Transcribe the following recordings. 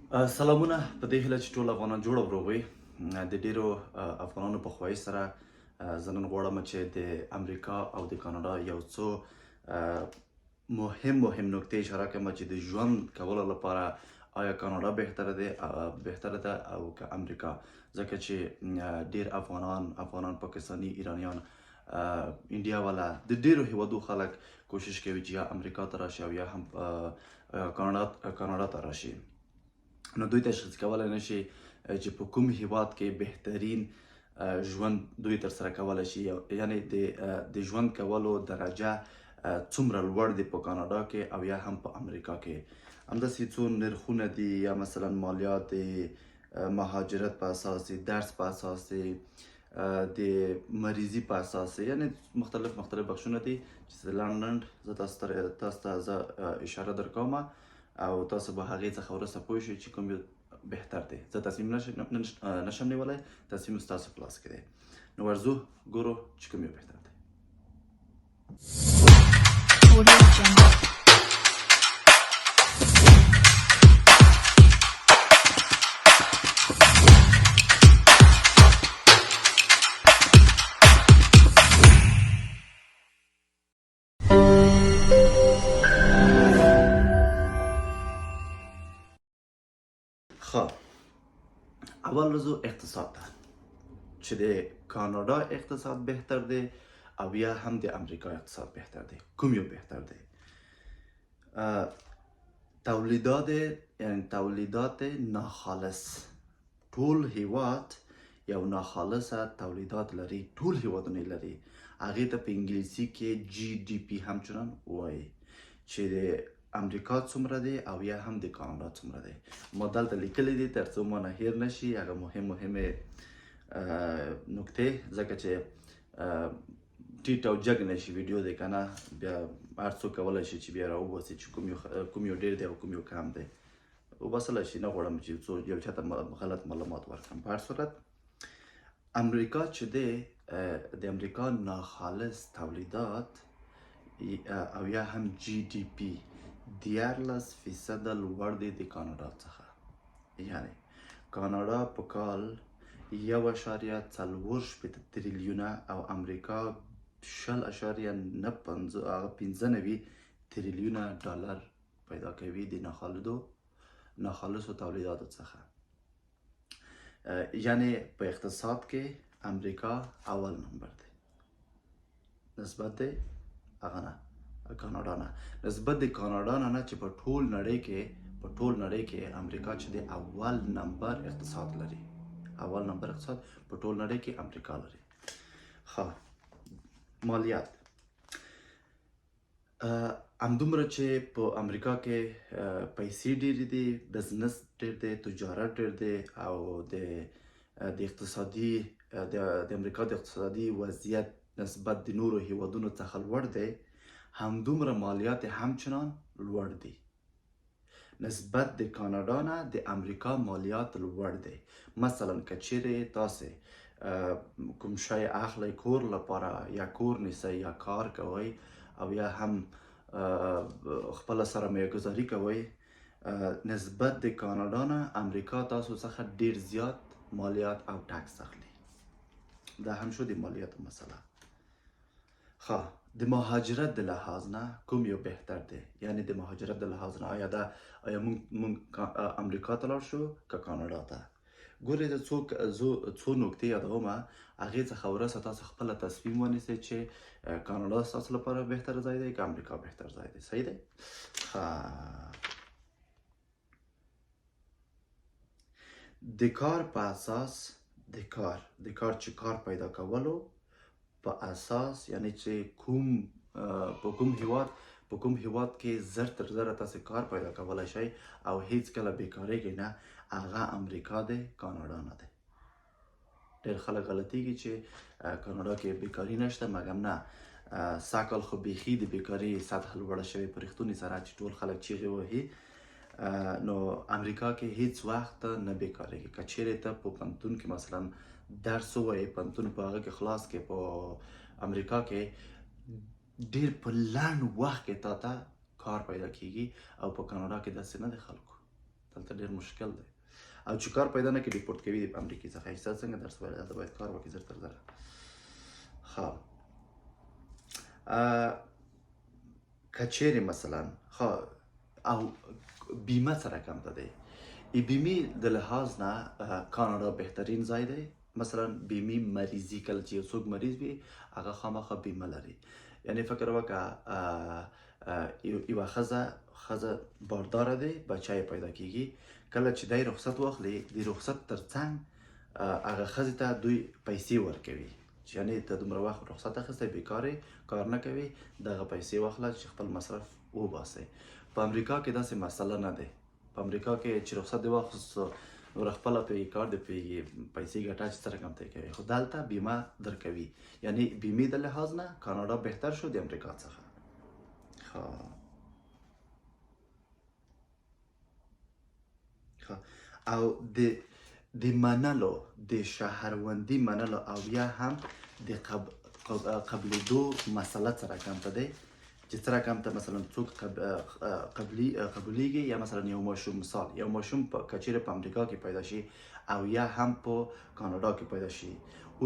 سلامونه په دې هیله چې ټول افغانان جوړ او روغ وي. د ډیرو افغانانو په خواهش سره زه نن غواړم چې د امریکا او د کاناډا یو څو مهم نکتې اشاره کوم چې د ژوند کولو لپاره آیا کاناډا بهتره ده او که امریکا، ځکه چې ډیر افغانان پاکستانی ایرانیان انډیا والا د ډیرو هیوادو خلک کوشش کوي چې یا امریکا ته راشي او یا هم کاناډا ته راشي. نو دوی تشخیص کولای نشي چې په کوم هیواد کې بهترین ژوند دوی تر سره کولای شي، یعنی د ژوند کولو درجه څومره لوړ دی په کاناډا کې او یا هم په امریکا کې. همداسې څو نرخونه دي، یا مثلا مالیات دی، مهاجرت په اساس دی، درس په اساس دی، د مریضي په اساس دی، یعنی مختلف بخشونه دي چې لنډ زه تاسو ته زه اشاره درکوم او تاسو به هغې څخه وروسته پوه شئ چې کوم یو بهتر دی. زه تصمیم نشم نیولی، تصمیم ستاسو په لاس کې دی. نو ورځو ګورو چې کوم یو بهتر دی. خب اول رزو اقتصاد ده چې د کاناډا اقتصاد بهتر دی او یا هم د امریکا اقتصاد بهتر دی. کوم یو بهتر دی؟ تولیدات ناخالص. ټول هیواد یو ناخالصه تولیدات لري، ټول هیوادونه لري. هغې ته په انګلیسي کې GDP همچنان وایي چې د امریکا څومره دی او یا هم د کاناډا څومره دی. ما دلته لیکلی دی تر څو ما نه هیر نشي هغه مهمې نکتې، ځکه چې ټیټ او جګ نشي ویډیو دی که نه، بیا هر څوک کولی شي چې بیا راوباسي چې کوم یو ډېر دی او کوم یو کم دی. وباسلی شي، نه غواړم چې یو چاته غلط معلومات ورکړم. په هر صورت امریکا چې دی، د امریکا ناخالص تولیدات او یا هم GDP 14% لوړ دی د کاناډا څخه. یعنی کاناډا په کال 1.4 تریلیونه او امریکا 0.95 تریلیونه ډالر پیدا کوي د ناخالصو تولیداتو څخه. یعنی په اقتصاد کې امریکا اول نمبر دی، نسبت دی هغه نه کاناډا نه، نسبت د کاناډا نه چې په ټول نړۍ کې امریکا چې دی اول نمبر اقتصاد لري. اول نمبر اقتصاد په ټول نړۍ کې امریکا لري. مالیات همدومره چې په امریکا کې پیسې ډېرې دي، بزنس ډېر دی، تجارت ډېر دی او د امریکا د اقتصادي وضعیت نسبت د نورو هیوادونو څخه لوړ دی، همدومره مالیات همچنان لوړ دي. نسبت د کاناډا نه د امریکا مالیات لوړ دی. مثلا که چیرې تاسې کوم شی اخلی کور لپاره، یا کور نیسئ یا کار کوئ او یا هم خپله سرمایه ګذاري کوئ، نسبت د کاناډا نه امریکا تاسو څخه ډیر زیات مالیات او ټکس اخلي. دا هم شو د مالیاتو مسله. د مهاجرت د لحاظ نه کوم یو بهتر دی؟ یعنی د مهاجرت د لحاظ نه آیا موږ امریکا ته لاړ شو که کاناډا ته؟ ګورئ، زه څو نکتې یادوم، هغې څخه وروسته تاسو خپله تصمیم ونیسئ چې کاناډا ستاسو لپاره بهتر ځای دی که امریکا بهتر ځای دی. صحیح دی؟ د کار په اساس د کار چې کار پیدا کولو په اساس، یعنی چې په کوم هیواد کې زر تر زره تاسو کار پیدا کولی شئ او هیڅ کله بیکاریږئ نه، هغه امریکا دی، کاناډا نه دی. ډېر خلک غلطیږي چې کاناډا کې بیکاري نشته، مګر نه، سږ کال خو بیخي د بیکاري سطح لوړه شوې په رښتوني سره چې ټول خلک چیغې وهي. نو امریکا کې هیڅ وخت نه بیکاریږي. که چیرې ته په پوهنتون کې مثلا درس ووایې، پوهنتون په هغه کې خلاص کې په امریکا کې ډیر په لنډ وخت کې تا ته کار پیدا کیږي، او په کاناډا کې داسې نه دی خلکو. دلته ډېر مشکل دی او چې کار پیدا نه کړي ډیپورټ کوي د امریکې څخه ایسته څنګه درس ویل دلته باید کار وکړي زر تر زره ښه که چیرې مثلا ښه او بیمه سره کم ته دی بیمې د لحاظ نه کاناډا بهترین ځای دی مثلا بیمې مریضي کله چې یو څوک مریض وي هغه خامخا بیمه لري یعنی فکر وکړه یوه ښځه بارداره دی بچه یې پیدا کیږي کله چې دی رخصت واخلي د رخصت تر څنګ هغه ښځې ته دوی پیسې ورکوي یعنی ته دومره وخت رخصت اخیستی بیکارې کار نه کوي دغه پیسې واخله چې خپل مصرف وباسئ په امریکا کې داسې مسله نه دی په امریکا کې چې رخصت دې واخیست نور خپله پرې کار دې پرېږي پیسې ګټه چې څه رقم ته یې کوي خو دلته بیمه درکوي یعنی بیمې د لحاظ نه کاناډا بهتر شو د امریکا څخه او د منلو د شهروندي منلو او یا هم د قبلېدو مسله څه رقم ته دی چې څه رقم ته مثلا څوک قبولیږي یا مثلا یو ماشوم مثال یو ماشوم که چیرې په امریکا کې پیدا شي او یا هم په کاناډا کې پیدا شي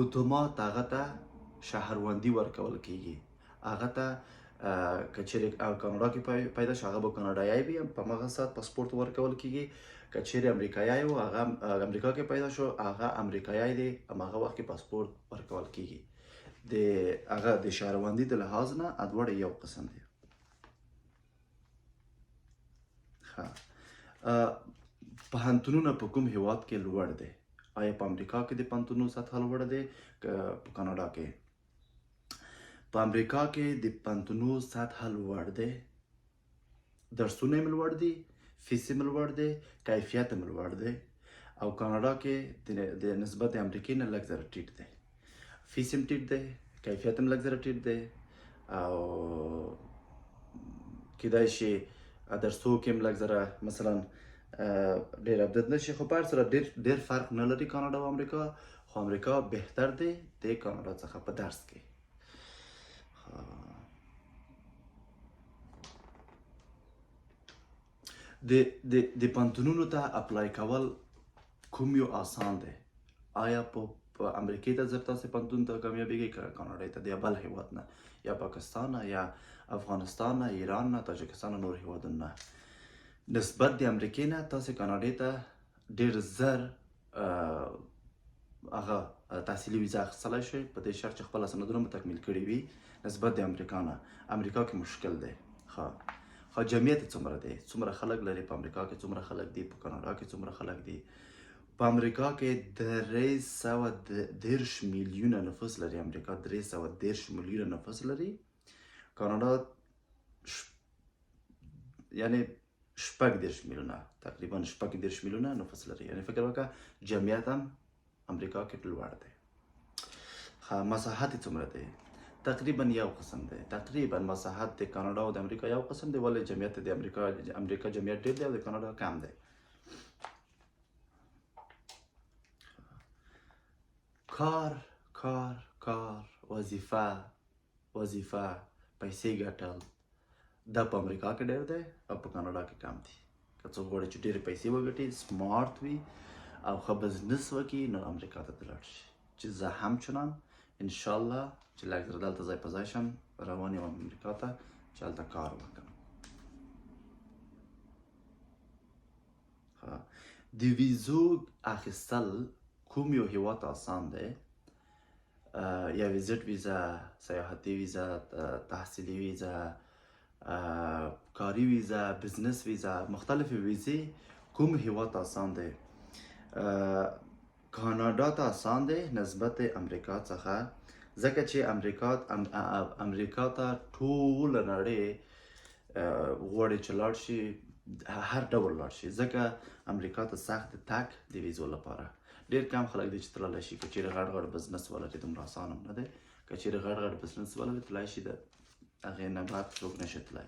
اتومات هغه ته شهروندي ورکول کیږي هغه ته که چیرې کاناډا کې پیدا شي هغه به کاناډایي وي په همغه ساعت پاسپورت ورکول کیږي که چیرې امریکایي و هغه امریکا کې پیدا شو هغه امریکایي دی همغه وخت کې پاسپورت ورکول کیږي د هغه د شهروندي د لحاظ نه دواړه یو قسم دی پوهنتونونه په کوم هیواد کې لوړ دی آیا په امریکا کې د پوهنتونونو سطح لوړه دی که په کاناډا کې په امریکا کې د پوهنتونونو سطح لوړ دی درسونه یې لوړ دي فیس یې لوړ دی کیفیت یې لوړ دی او کاناډا کې د نسبت د امریکې نه لږ زره ټیټ دی فیس هم ټیټ دی کیفیت هم لږ زره ټیټ دی او کیدای شي درسو کې هم لږ زره مثلا ډېر ابدیت نه شي خو په هر صورت ډېر فرق نه لري کاناډا او امریکا خو امریکا بهتر دی د کاناډا څخه په درس کې د پوهنتونونو ته اپلای کول کوم یو آسان دی آیا په امریکې ته ځکه تاسې پوهنتون ته کامیابیږئ که کاناډا ته د بل هیواد نه یا پاکستان نه یا افغانستان نه ایران نه تاجکستان نه نور هیوادونو نه نسبت د امریکې نه تاسې کاناډا ته ډېر زر هغه تحصیلي ویزه اخیستلی شئ په دې شرط چې خپله سندونه مو تکمیل کړي وي نسبت د امریکا نه امریکا کې مشکل دی خو جمعیت څومره دی څومره خلک لري په امریکا کې څومره خلک دي په کاناډا کې څومره خلک دي په امریکا کې 310 میلیونه نفوس لري امریکا 310 میلیونه نفوس لري کاناډا یعنی 10 میلیونه تقریبا 10 میلیونه نفوس لري یعنی فکر وکړه جمعیت هم امریکا کې لوړ دی مساحت څومره دی تقریبا یو قسم دی تقریبا مساحت د کاناډا او د امریکا یو قسم دی ولې جمعیت د امریکا جمعیت ډېر دی او د کاناډا کم دی کار وظیفه پیسې ګټل دا په امریکا کې ډېر دی او په کاناډا کې کم دی که څوک غواړي چې ډېرې پیسې وګټي سمارټ وي او ښه بزنس وکړي نو امریکا ته دې لاړ شي چې زه همچنان انشاءالله چې لږ زره دلته ځای په ځای شم روان یم امریکا ته چې هلته کار وکړم د ویزو اخیستل کوم یو هیواد آسان دی یا ویزیټ ویزا سیاحتي ویزا تحصیلي ویزا کاری ویزا بزنس ویزا مختلفې ویزې کوم هیواد آسان دی کاناډا ته آسان دی نسبت امریکا څخه ځکه چې امریکا ته ټوله نړۍ غواړي چې لاړ شي هر ډول لاړ شي ځکه امریکا ته سخت تګ د ویزو لپاره ډېر کم خلک دی چې تللی شي که چیرې غټ بزنس ولري دومره اسان هم نه دی که چیرې غټ بزنس ولري تللی شي د هغې نه بعد څوک نشي تللی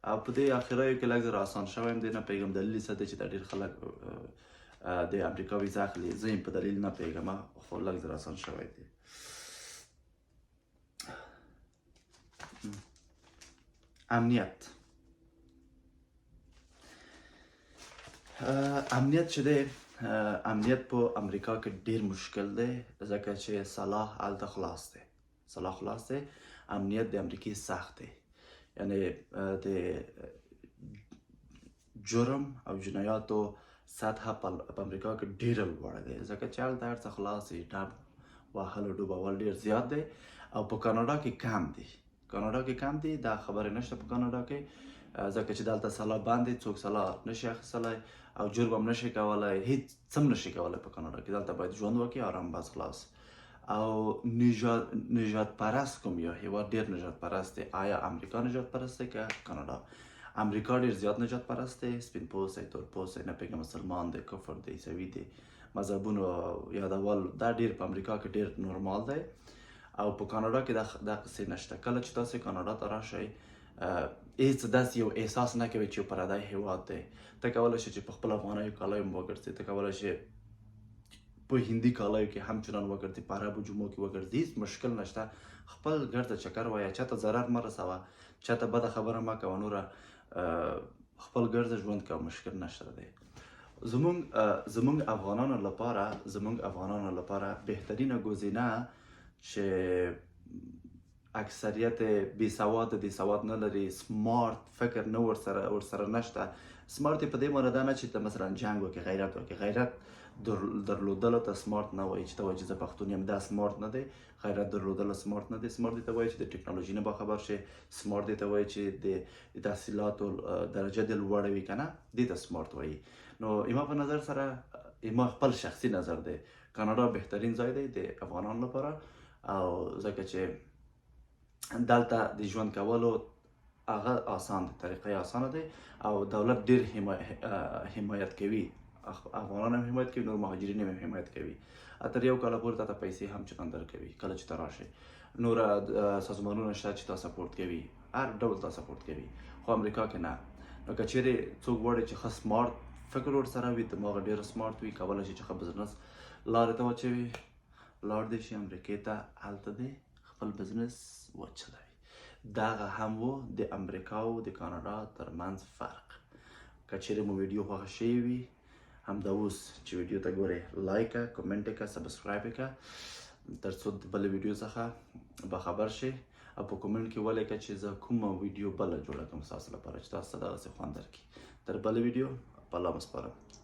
او په دې اخرایو کې لږ زر آسان شوی هم دی نه پوهېږم دلیل یې څه دی چې دا ډېر خلک د امریکا ویزه اخلي زه یې په دلیل نه پوهېږم خو لږ زر آسان شوی دی امنیت امنیت چې دی امنیت په امریکا کې ډیر مشکل دی ځکه چې صلاح هلته خلاص دی صلاح خلاص دی امنیت د امریکې سخت دی یعنی د جرم او جنایاتو سطح په امریکا کې ډیره لوړه دی ځکه چې هلته هر څه خلاص دی ډب وهل او ډوبول ډیر زیات دی او په کاناډا کې کم دی کاناډا کې کم دی دا خبرې نشته په کاناډا کې ځکه چې دلته سلا بند دی څوک سلا نشي اخیستلی او جرم هم نشي کولی هیڅ څه هم نشي کولی په کاناډا کې دلته باید ژوند وکړي آرام باز خلاص او نژاد پرست کوم یو هیواد ډېر نژاد پرست دی آیا امریکا نژاد پرست دی که کاناډا امریکا ډېر زیات نژاد پرست دی سپین پوستی تور پوستی نه پوهېږم مسلمان دی کفر دی عیسوي دی مذهبونو یادول دا ډېر په امریکا کې ډېر نورمال دی او په کاناډا کې دا قصې نشته کله چې تاسو کاناډا ته راشئ هیڅ داسې یو احساس نه کوي چې یو پردی هیواد دی ته کولی شې چې په خپل افغانیو کالیو هم وګرځې ته کولی شې په هندي کالیو کې هم چنان وګرځې په عربو جمو کې وګرځې هیڅ مشکل نشته خپل ګرځه چکر وایه چاته ضرر مه رسوه چاته بده خبره مه کوه نوره خپل ګرځه ژوند کوه مشکل نشته دی زمونږ افغانانو لپاره بهترینه ګزینه چې اکثریت بی سواد دی سواد نه لري سمارت فکر نه ورسره نشته سمارت په دې معنی ده نه چې ته مثلا جنګ وکړې غیرت وکړې غیرت درلودلو ته سمارت نه وایي چې ته وایي چې زه پښتون یم دا سمارت نه دی غیرت درلودلو سمارت نه دی سمارت دې ته وایي چې د ټکنالوژي نه باخبر شې سمارت دې ته وایي چې د تحصیلاتو درجه دې لوړه وي که نه دې ته سمارت وایي نو اما په نظر سره اما خپل شخصي نظر دی کاناډا بهترین ځای دی د افغانانو لپاره او ځکه چې دلته د ژوند کولو هغه آسان دی طریقه آسانه دی او دولت ډیر حمایت کوي افغانان هم حمایت کوي نور مهاجرین هم حمایت کوي تر یو کاله پورې تاته پیسې هم چندان درکوي کله چې ته راشې نور سازمانونه شته چې تا سپورټ کوي هر ډول تا سپورټ کوي خو امریکا کې نه نو که چیرې څوک غواړي چې ښه سمارټ فکر ورسره وي دماغ ډېر سمارټ وي کولی شي چې ښه بزنس لارې ته واچوي لاړ دې شي امریکې ته هلته دی خپل بزنس وچلوي دغه هم و د امریکا او د کاناډا ترمنځ فرق که چیرې مو ویډیو خوښه شوې وي همدا اوس چې ویډیو ته ګورې لایک کړه کمنټ یې کړه سبسکرایب یې کړه تر څو د بلې ویډیو څخه باخبر شئ او په کومنټ کې ولیکه چې زه کومه ویډیو بله جوړه کړم ستاسو لپاره چې تاسو ته دغسې خوند درکړي تر بلې ویډیو په الله مو سپارم